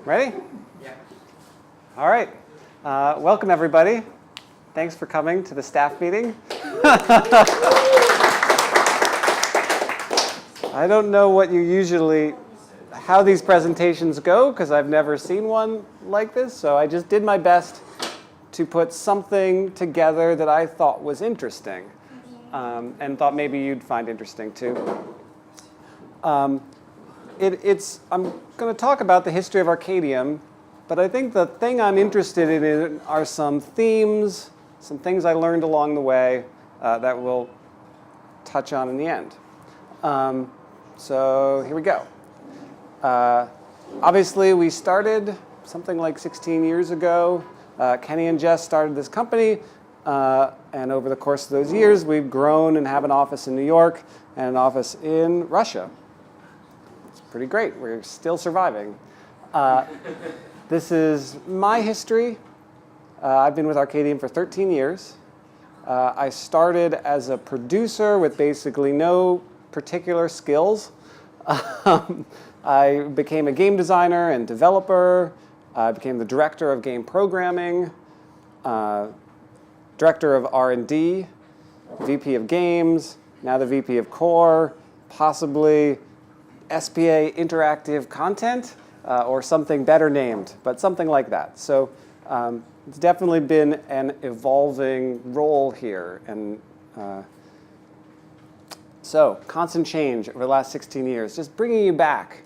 Ready? Yeah. All right. Welcome, everybody. Thanks for coming to the staff meeting. I don't know how these presentations go, because I've never seen one like this. So I just did my best to put something together that I thought was interesting, and thought maybe you'd find interesting too. I'm going to talk about the history of Arkadium, but I think the thing I'm interested in are some themes, some things I learned along the way that we'll touch on in the end. So here we go. Obviously, we started something like 16 years ago. Kenny and Jess started this company, and over the course of those years, we've grown and have an office in New York and an office in Russia. It's pretty great. We're still surviving. This is my history. I've been with Arkadium for 13 years. I started as a producer with basically no particular skills. I became a game designer and developer. I became the director of game programming, director of R&D, VP of games, now the VP of core, possibly SPA interactive content, or something better named, but something like that. So it's definitely been an evolving role here. And so constant change over the last 16 years, just bringing you back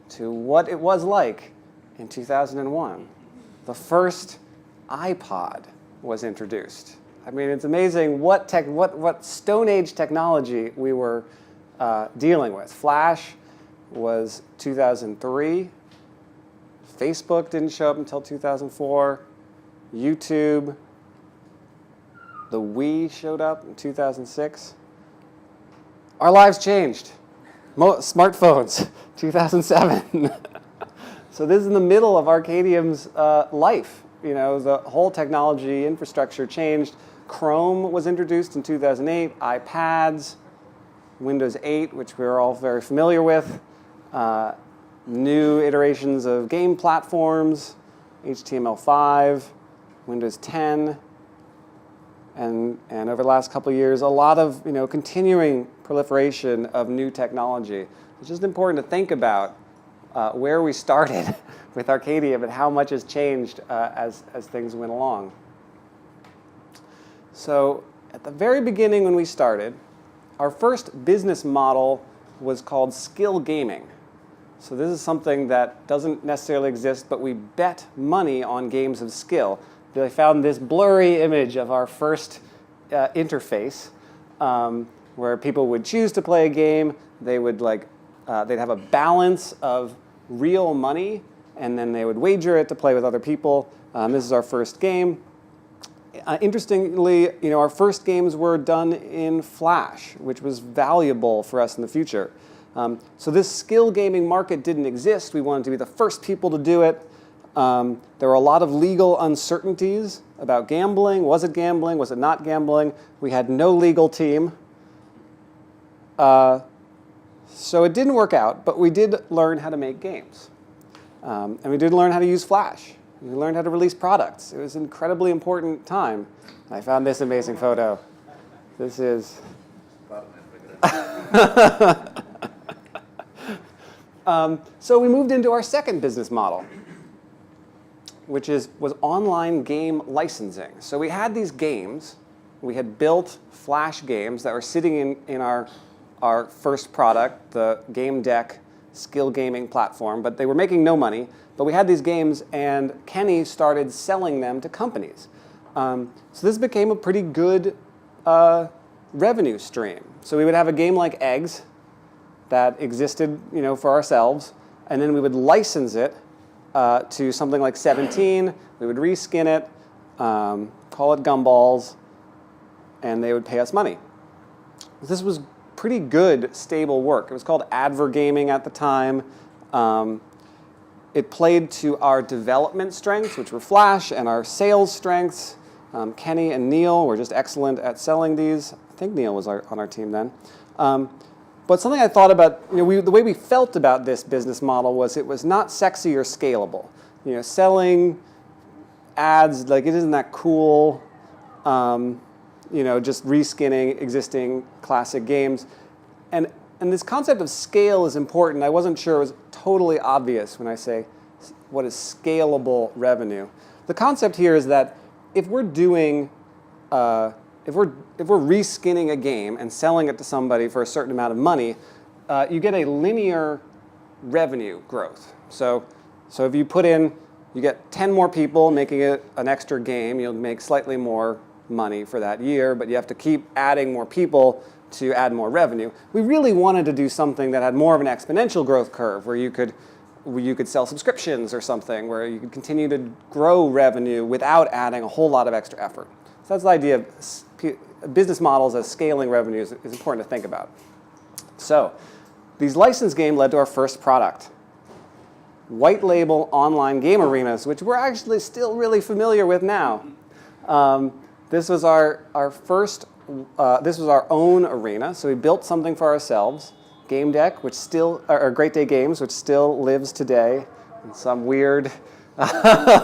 to what it was like in 2001. The first iPod was introduced. I mean, it's amazing what Stone Age technology we were dealing with. Flash was 2003. Facebook didn't show up until 2004. YouTube, the Wii showed up in 2006. Our lives changed. Smartphones, 2007. So this is in the middle of Arkadium's life. You know, the whole technology infrastructure changed. Chrome was introduced in 2008, iPads, Windows 8, which we're all very familiar with, new iterations of game platforms, HTML5, Windows 10, and over the last couple of years, a lot of continuing proliferation of new technology. It's just important to think about where we started with Arkadium and how much has changed as things went along. So at the very beginning when we started, our first business model was called skill gaming. So this is something that doesn't necessarily exist, but we bet money on games of skill. They found this blurry image of our first interface where people would choose to play a game. They would they'd have a balance of real money, and then they would wager it to play with other people. This is our first game. Interestingly, our first games were done in Flash, which was valuable for us in the future. So this skill gaming market didn't exist. We wanted to be the first people to do it. There were a lot of legal uncertainties about gambling. Was it gambling? Was it not gambling? We had no legal team. So it didn't work out, but we did learn how to make games. And we did learn how to use Flash. We learned how to release products. It was an incredibly important time. I found this amazing photo. This is... So we moved into our second business model, which was online game licensing. So we had these games. We had built Flash games that were sitting in our first product, the Game Deck skill gaming platform, but they were making no money. But we had these games, and Kenny started selling them to companies. So this became a pretty good revenue stream. So we would have a game like Eggs that existed, for ourselves, and then we would license it to something like 17. We would reskin it, call it Gumballs, and they would pay us money. This was pretty good, stable work. It was called advergaming at the time. It played to our development strengths, which were Flash, and our sales strengths. Kenny and Neil were just excellent at selling these. I think Neil was on our team then. But something I thought about, the way we felt about this business model was it was not sexy or scalable. selling ads, like it isn't that cool. Just reskinning existing classic games. And this concept of scale is important. I wasn't sure it was totally obvious when I say what is scalable revenue. The concept here is that if we're doing, if we're reskinning a game and selling it to somebody for a certain amount of money, you get a linear revenue growth. So if you put in, you get 10 more people making it an extra game, you'll make slightly more money for that year, but you have to keep adding more people to add more revenue. We really wanted to do something that had more of an exponential growth curve, where you could sell subscriptions or something, where you could continue to grow revenue without adding a whole lot of extra effort. So that's the idea of business models as scaling revenues is important to think about. So these licensed games led to our first product, white label online game arenas, which we're actually still really familiar with now. This was our first. This was our own arena, so we built something for ourselves. Game Deck, which still, or Great Day Games, which still lives today in some weird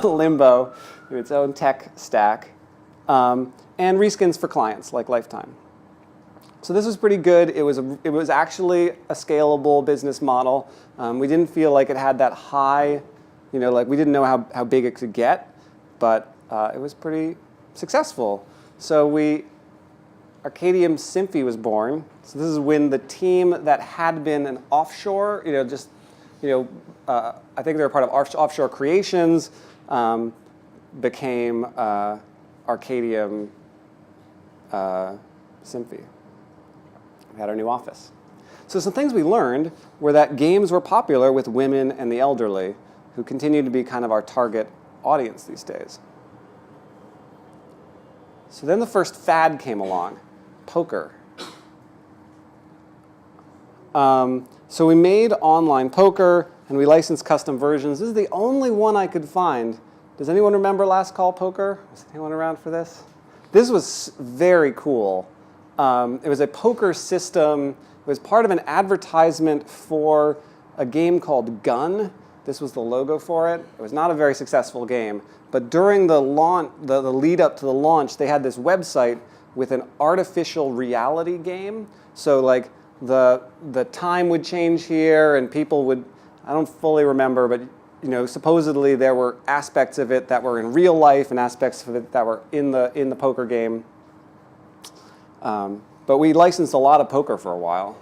limbo in its own tech stack, and reskins for clients like Lifetime. So this was pretty good. It was actually a scalable business model. We didn't feel like it had that high, like we didn't know how big it could get, but it was pretty successful. So Arkadium Symphony was born. So this is when the team that had been an offshore, I think they were part of Offshore Creations, became Arkadium Symphony. We had our new office. So some things we learned were that games were popular with women and the elderly, who continue to be kind of our target audience these days. So then the first fad came along, poker. So we made online poker, and we licensed custom versions. This is the only one I could find. Does anyone remember Last Call Poker? Was anyone around for this? This was very cool. It was a poker system. It was part of an advertisement for a game called Gun. This was the logo for it. It was not a very successful game, but during the launch, the lead up to the launch, they had this website with an artificial reality game. So like the time would change here, and people would, I don't fully remember, but supposedly there were aspects of it that were in real life and aspects of it that were in the poker game. But we licensed a lot of poker for a while.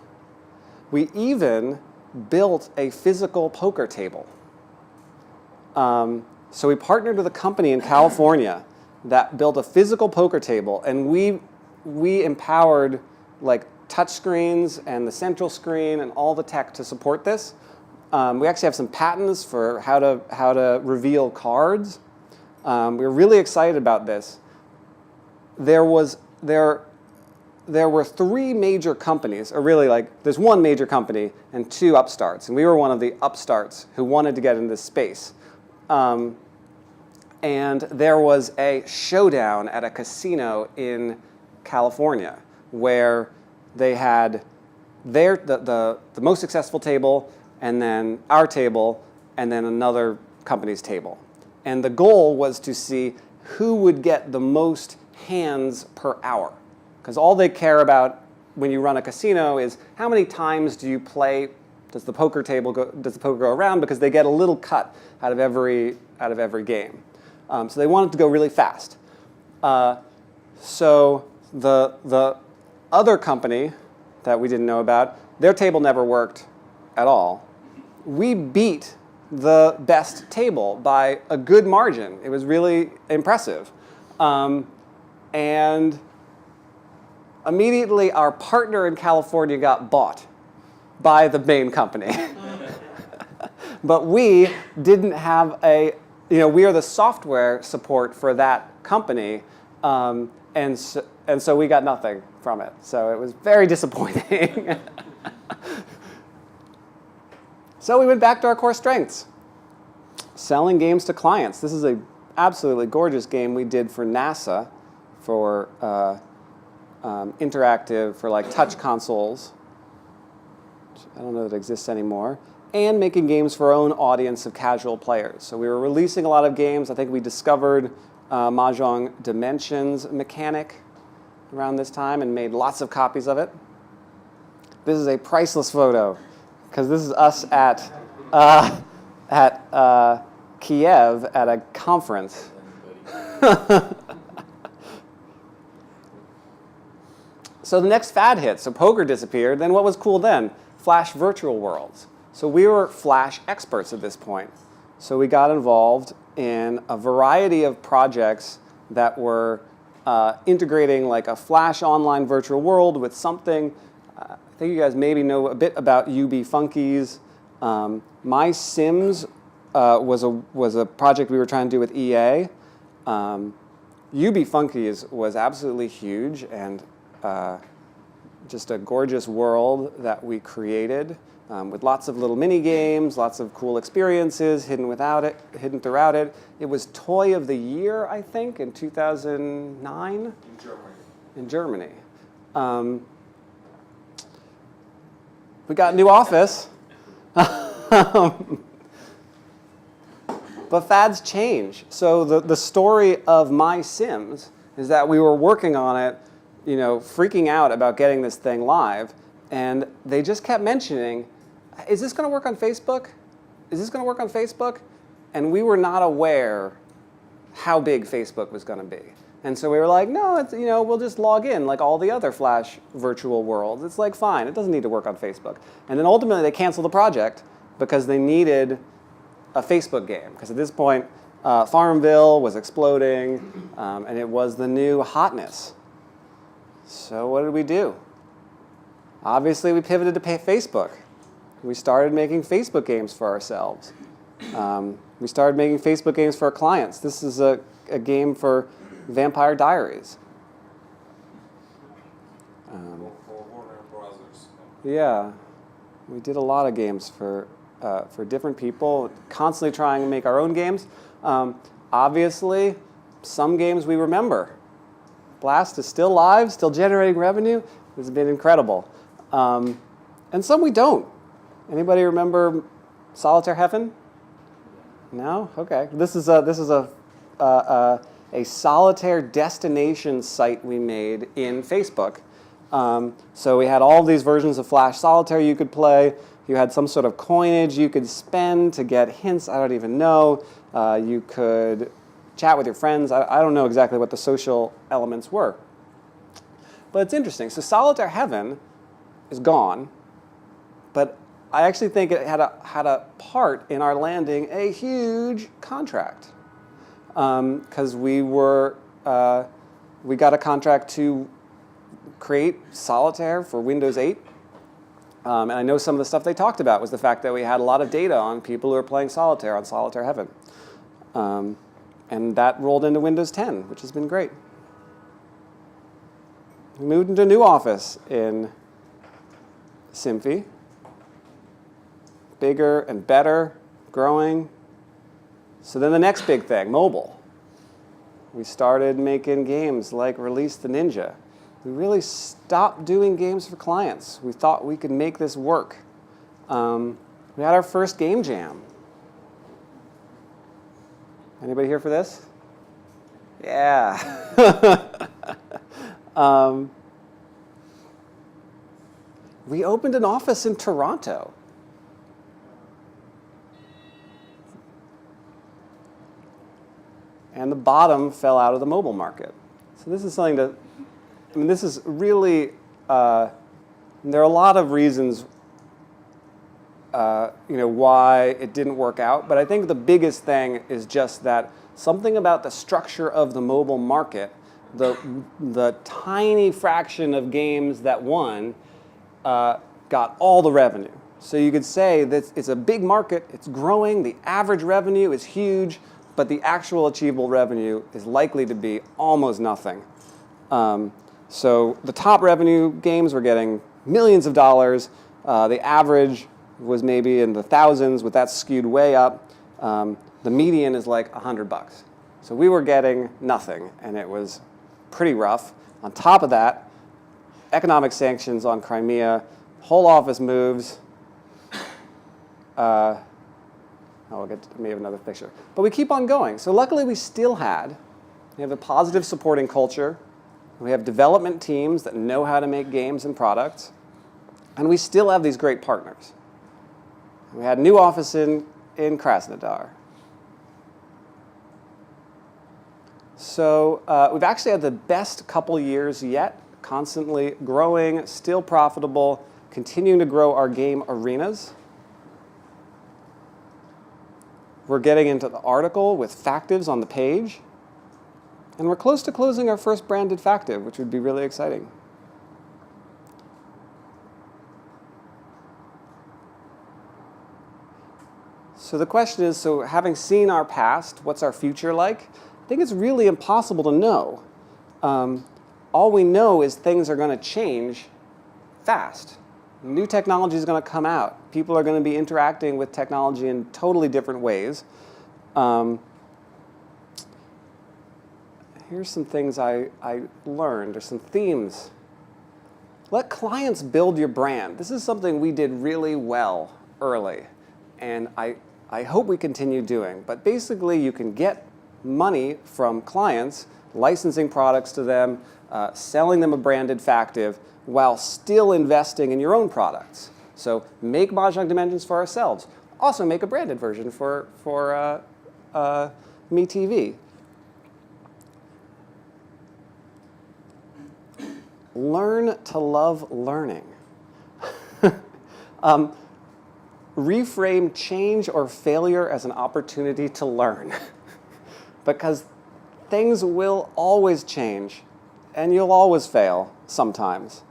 We even built a physical poker table. So we partnered with a company in California that built a physical poker table, and we empowered like touch screens and the central screen and all the tech to support this. We actually have some patents for how to reveal cards. We were really excited about this. There were three major companies, or really there's one major company and two upstarts, and we were one of the upstarts who wanted to get into this space. And there was a showdown at a casino in California where they had the most successful table, and then our table, and then another company's table. And the goal was to see who would get the most hands per hour. Because all they care about when you run a casino is how many times do you play, does the poker go around, because they get a little cut out of every game. So they wanted to go really fast. So the other company that we didn't know about, their table never worked at all. We beat the best table by a good margin. It was really impressive. And immediately our partner in California got bought by the main company. But we didn't have we are the software support for that company, and so we got nothing from it. So it was very disappointing. So we went back to our core strengths. Selling games to clients. This is an absolutely gorgeous game we did for NASA for interactive, for like touch consoles. I don't know that it exists anymore. and making games for our own audience of casual players. So we were releasing a lot of games. I think we discovered Mahjong Dimensions mechanic around this time and made lots of copies of it. This is a priceless photo because this is us at Kiev at a conference. So the next fad hit. So poker disappeared. Then what was cool then? Flash virtual worlds. So we were Flash experts at this point. So we got involved in a variety of projects that were integrating like a Flash online virtual world with something. I think you guys maybe know a bit about UB Funkies. My Sims was a project we were trying to do with EA. UB Funkies was absolutely huge and just a gorgeous world that we created with lots of little mini games, lots of cool experiences hidden throughout it. It was Toy of the Year, I think, in 2009. In Germany. We got a new office. But fads change. So the story of My Sims is that we were working on it, freaking out about getting this thing live, and they just kept mentioning, is this going to work on Facebook? Is this going to work on Facebook? And we were not aware how big Facebook was going to be. And so we were like, no, it's, we'll just log in like all the other Flash virtual worlds. It's like fine, it doesn't need to work on Facebook. And then ultimately they canceled the project because they needed a Facebook game. Because at this point, Farmville was exploding, and it was the new hotness. So what did we do? Obviously, we pivoted to Facebook. We started making Facebook games for ourselves. We started making Facebook games for our clients. This is a game for Vampire Diaries. For Warner Brothers. Yeah, we did a lot of games for different people, constantly trying to make our own games. Obviously, some games we remember. Blast is still live, still generating revenue. It's been incredible. And some we don't. Anybody remember Solitaire Heaven? No? Okay. This is a solitaire destination site we made in Facebook. So we had all these versions of Flash Solitaire you could play. You had some sort of coinage you could spend to get hints. I don't even know. You could chat with your friends. I don't know exactly what the social elements were. But it's interesting. So Solitaire Heaven is gone, but I actually think it had a part in our landing a huge contract. Because we got a contract to create Solitaire for Windows 8. And I know some of the stuff they talked about was the fact that we had a lot of data on people who were playing Solitaire on Solitaire Heaven. And that rolled into Windows 10, which has been great. We moved into a new office in Symphony. Bigger and better, growing. So then the next big thing, mobile. We started making games like Release the Ninja. We really stopped doing games for clients. We thought we could make this work. We had our first game jam. Anybody here for this? Yeah. We opened an office in Toronto. And the bottom fell out of the mobile market. So this is something this is really, there are a lot of reasons why it didn't work out, but I think the biggest thing is just that something about the structure of the mobile market, the tiny fraction of games that won got all the revenue. So you could say that it's a big market, it's growing, the average revenue is huge, but the actual achievable revenue is likely to be almost nothing. So the top revenue games were getting millions of dollars. The average was maybe in the thousands, with that skewed way up. The median is like $100. So we were getting nothing, and it was pretty rough. On top of that, economic sanctions on Crimea, whole office moves. we'll get to maybe another picture. But we keep on going. So luckily we have a positive supporting culture. We have development teams that know how to make games and products. And we still have these great partners. We had a new office in Krasnodar. So we've actually had the best couple years yet, constantly growing, still profitable, continuing to grow our game arenas. We're getting into the article with Factives on the page. And we're close to closing our first branded Factive, which would be really exciting. So the question is, so having seen our past, what's our future like? I think it's really impossible to know. All we know is things are going to change fast. New technology is going to come out. People are going to be interacting with technology in totally different ways. Here's some things I learned, or some themes. Let clients build your brand. This is something we did really well early, and I hope we continue doing. But basically, you can get money from clients, licensing products to them, selling them a branded Factive, while still investing in your own products. So make Mahjong Dimensions for ourselves. Also make a branded version for MeTV. Learn to love learning. Reframe change or failure as an opportunity to learn. Because things will always change, and you'll always fail sometimes.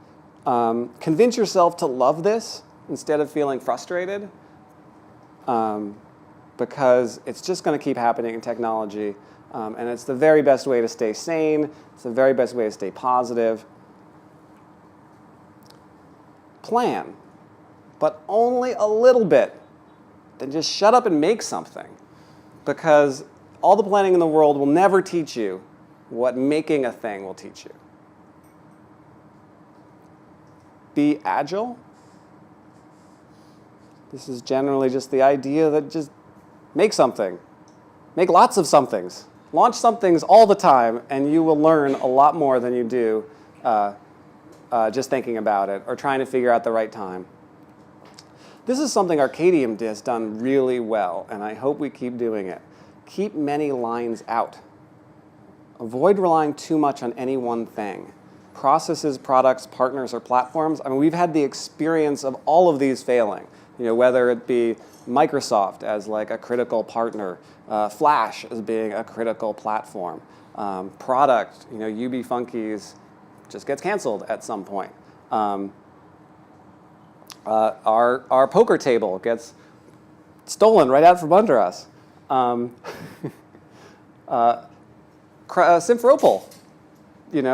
Convince yourself to love this instead of feeling frustrated, because it's just going to keep happening in technology, and it's the very best way to stay sane. It's the very best way to stay positive. Plan, but only a little bit. Then just shut up and make something, because all the planning in the world will never teach you what making a thing will teach you. Be agile. This is generally just the idea that just make something. Make lots of somethings. Launch somethings all the time, and you will learn a lot more than you do just thinking about it or trying to figure out the right time. This is something Arkadium has done really well, and I hope we keep doing it. Keep many lines out. Avoid relying too much on any one thing. Processes, products, partners, or platforms. I mean, we've had the experience of all of these failing. Whether it be Microsoft as like a critical partner, Flash as being a critical platform, product, UB Funkies just gets canceled at some point. Our poker table gets stolen right out from under us. Simferopol,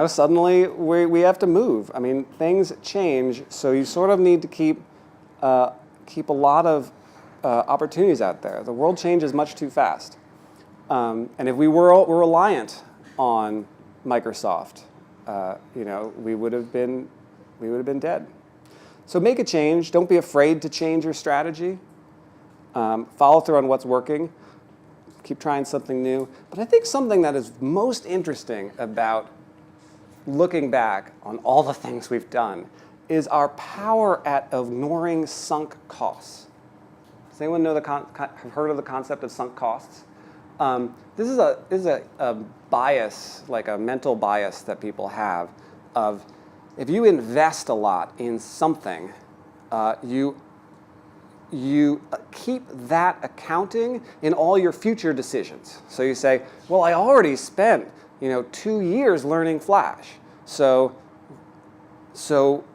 suddenly we have to move. I mean, things change, so you sort of need to keep a lot of opportunities out there. The world changes much too fast, and if we were reliant on Microsoft, we would have been dead. So make a change. Don't be afraid to change your strategy. Follow through on what's working. Keep trying something new. But I think something that is most interesting about looking back on all the things we've done is our power at ignoring sunk costs. Does anyone know have heard of the concept of sunk costs? This is a bias, like a mental bias that people have of if you invest a lot in something, you keep that accounting in all your future decisions. So you say, well, I already spent 2 years learning Flash, so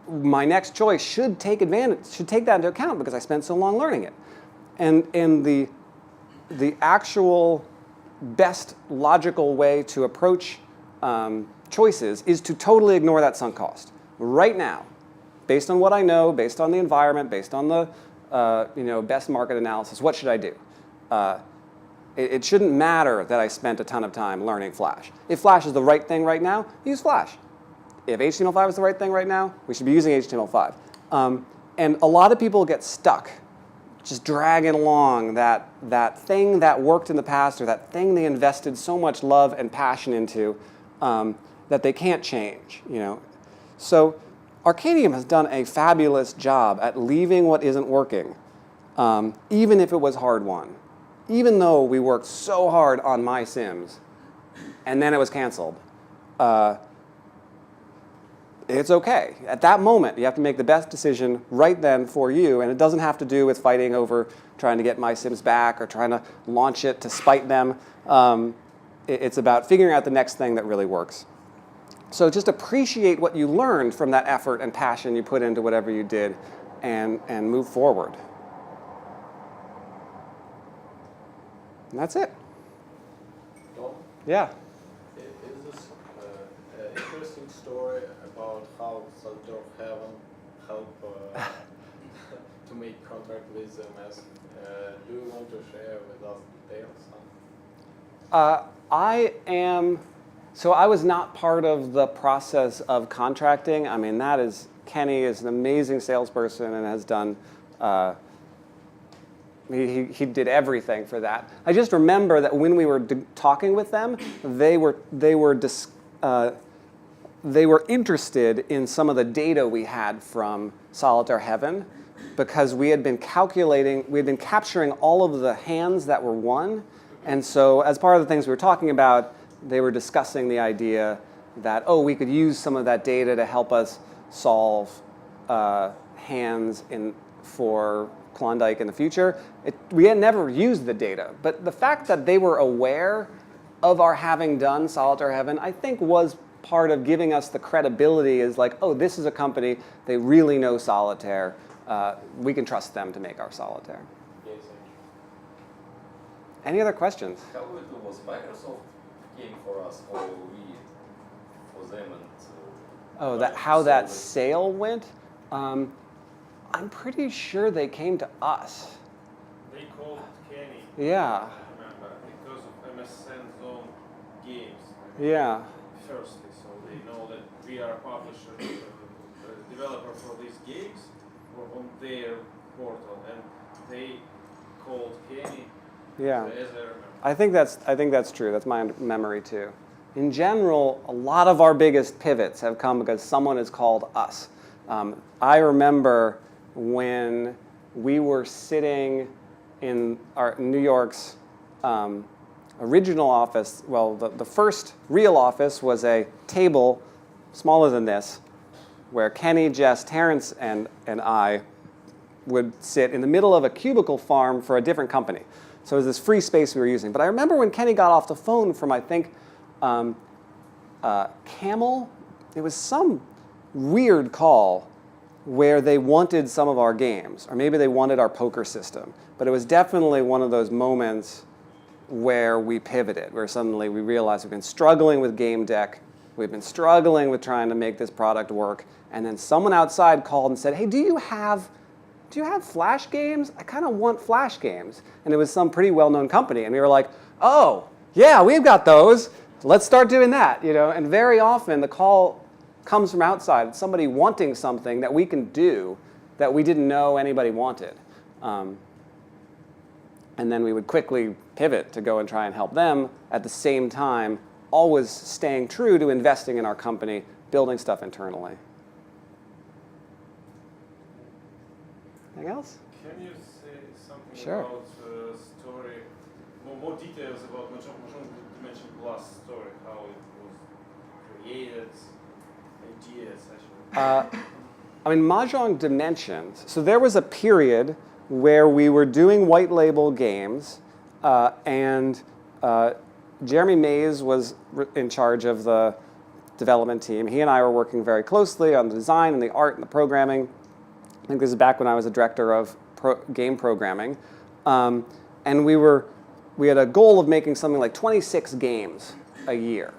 my next choice should take that into account because I spent so long learning it. And the actual best logical way to approach choices is to totally ignore that sunk cost right now, based on what I know, based on the environment, based on the best market analysis. What should I do? It shouldn't matter that I spent a ton of time learning Flash. If Flash is the right thing right now, use Flash. If HTML5 is the right thing right now, we should be using HTML5. And a lot of people get stuck just dragging along that thing that worked in the past or that thing they invested so much love and passion into that they can't change. So Arkadium has done a fabulous job at leaving what isn't working, even if it was hard won. Even though we worked so hard on My Sims, and then it was canceled. It's okay. At that moment, you have to make the best decision right then for you, and it doesn't have to do with fighting over trying to get My Sims back or trying to launch it to spite them. It's about figuring out the next thing that really works. So just appreciate what you learned from that effort and passion you put into whatever you did and move forward. And that's it. Tom? Yeah. Is this an interesting story about how Soldier of Heaven helped to make contract with MS? Do you want to share with us details? So I was not part of the process of contracting. I mean, Kenny is an amazing salesperson and has done, he did everything for that. I just remember that when we were talking with them, they were interested in some of the data we had from Solitaire Heaven, because we had been capturing all of the hands that were won. And so as part of the things we were talking about, they were discussing the idea that, we could use some of that data to help us solve hands for Klondike in the future. We had never used the data, but the fact that they were aware of our having done Solitaire Heaven, I think was part of giving us the credibility as like, this is a company, they really know Solitaire. We can trust them to make our Solitaire. Yes, Any other questions? How it was Microsoft came for us, or we for them, and How that sale went? I'm pretty sure they came to us. They called Kenny. Yeah. Remember, because of MSN Zone games. Yeah. Firstly, so they know that we are a publisher, developer for these games, on their portal, and they called Kenny. Yeah. As I remember. I think that's true. That's my memory too. In general, a lot of our biggest pivots have come because someone has called us. I remember when we were sitting in our New York's original office. Well, the first real office was a table smaller than this, where Kenny, Jess, Terrence, and I would sit in the middle of a cubicle farm for a different company. So it was this free space we were using. But I remember when Kenny got off the phone from, I think, Camel, it was some weird call where they wanted some of our games, or maybe they wanted our poker system. But it was definitely one of those moments where we pivoted, where suddenly we realized we've been struggling with game deck, we've been struggling with trying to make this product work, and then someone outside called and said, hey, do you have Flash games? I kind of want Flash games. And it was some pretty well-known company. And we were like, oh, yeah, we've got those. Let's start doing that. And very often the call comes from outside. It's somebody wanting something that we can do that we didn't know anybody wanted. And then we would quickly pivot to go and try and help them at the same time, always staying true to investing in our company, building stuff internally. Anything else? Can you say something Sure. about story, more details about Mahjong Dimension Plus story, how it was created, ideas, actually? Mahjong Dimensions. So there was a period where we were doing white label games, and Jeremy Mays was in charge of the development team. He and I were working very closely on the design and the art and the programming. I think this is back when I was a director of game programming. And we had a goal of making something like 26 games a year.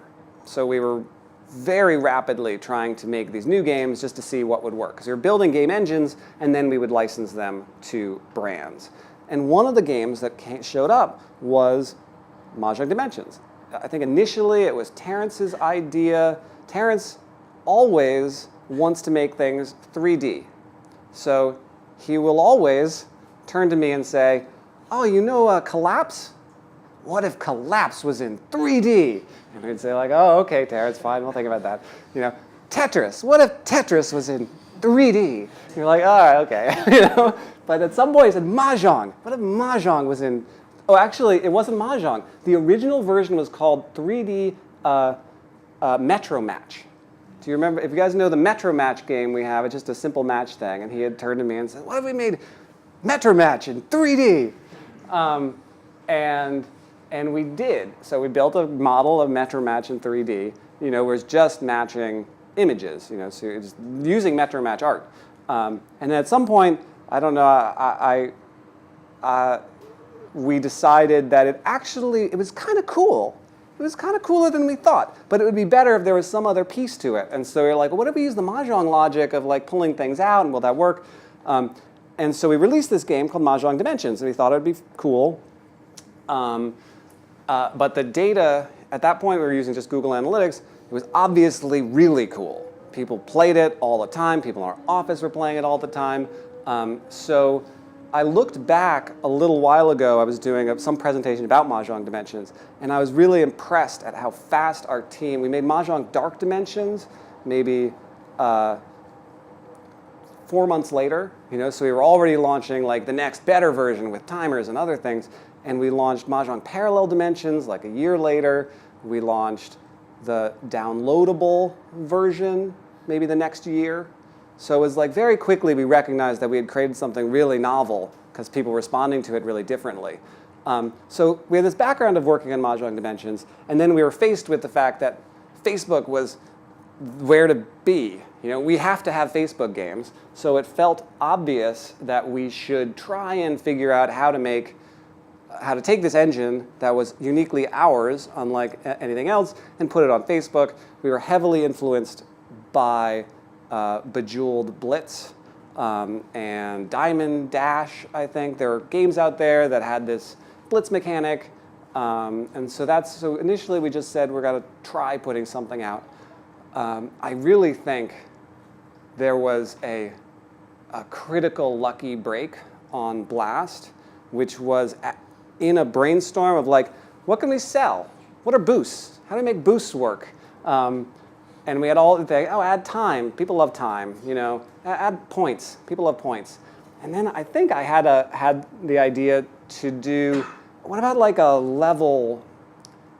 So we were very rapidly trying to make these new games just to see what would work. Because we were building game engines, and then we would license them to brands. And one of the games that showed up was Mahjong Dimensions. I think initially it was Terrence's idea. Terrence always wants to make things 3D. So he will always turn to me and say, oh, you know Collapse? What if Collapse was in 3D? And we'd say like, oh, okay, Tara, it's fine. We'll think about that. You know, Tetris. What if Tetris was in 3D? And you're like, all right, okay. You know. But at some point, he said Mahjong. What if Mahjong was in? Oh, actually, it wasn't Mahjong. The original version was called 3D Metro Match. Do you remember? If you guys know the Metro Match game we have, it's just a simple match thing. And he had turned to me and said, what if we made Metro Match in 3D? And we did. So we built a model of Metro Match in 3D, you know, where it's just matching images, you know, so it's using Metro Match art. And then at some point, I don't know, we decided that it was kind of cool. It was kind of cooler than we thought, but it would be better if there was some other piece to it. And so we were like, well, what if we use the Mahjong logic of like pulling things out, and will that work? And so we released this game called Mahjong Dimensions, and we thought it would be cool. But the data, at that point we were using just Google Analytics, it was obviously really cool. People played it all the time. People in our office were playing it all the time. So I looked back a little while ago. I was doing some presentation about Mahjong Dimensions, and I was really impressed at how fast our team, we made Mahjong Dark Dimensions maybe 4 months later. You know, so we were already launching like the next better version with timers and other things. And we launched Mahjong Parallel Dimensions like a year later. We launched the downloadable version maybe the next year. So it was like very quickly we recognized that we had created something really novel because people were responding to it really differently. So we had this background of working on Mahjong Dimensions, and then we were faced with the fact that Facebook was where to be. You know, we have to have Facebook games. So it felt obvious that we should try and figure out how to take this engine that was uniquely ours, unlike anything else, and put it on Facebook. We were heavily influenced by Bejeweled Blitz and Diamond Dash, I think. There were games out there that had this blitz mechanic. And so initially we just said we're going to try putting something out. I really think there was a critical lucky break on Blast, which was in a brainstorm of like, what can we sell? What are boosts? How do we make boosts work? And we had all the thing, oh, add time. People love time, you know. Add points. People love points. And then I think I had the idea to do, what about like a level,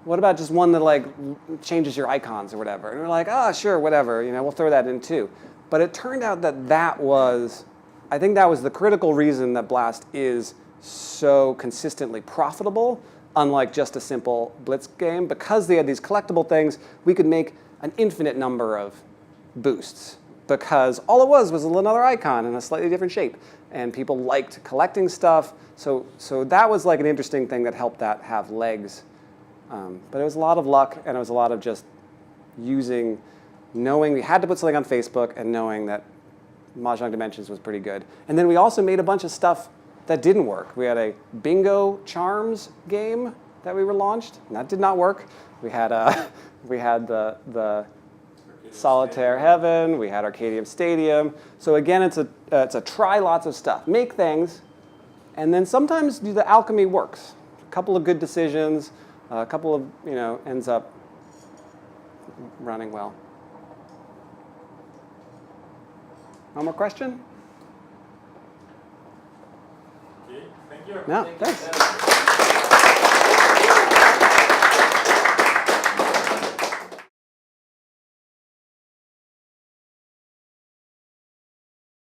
what about just one that like changes your icons or whatever? And we're like, oh, sure, whatever, you know, we'll throw that in too. But it turned out I think that was the critical reason that Blast is so consistently profitable, unlike just a simple blitz game. Because they had these collectible things, we could make an infinite number of boosts, because all it was another icon in a slightly different shape, and people liked collecting stuff. So that was like an interesting thing that helped that have legs. But it was a lot of luck, and it was a lot of just knowing we had to put something on Facebook, and knowing that Mahjong Dimensions was pretty good. And then we also made a bunch of stuff that didn't work. We had a bingo charms game that we relaunched, and that did not work. We had the Solitaire Heaven. We had Arkadium Stadium. So again, it's a try lots of stuff, make things, and then sometimes the alchemy works. A couple of good decisions, a couple of ends up running well. No more question? Okay, thank you. No, thanks.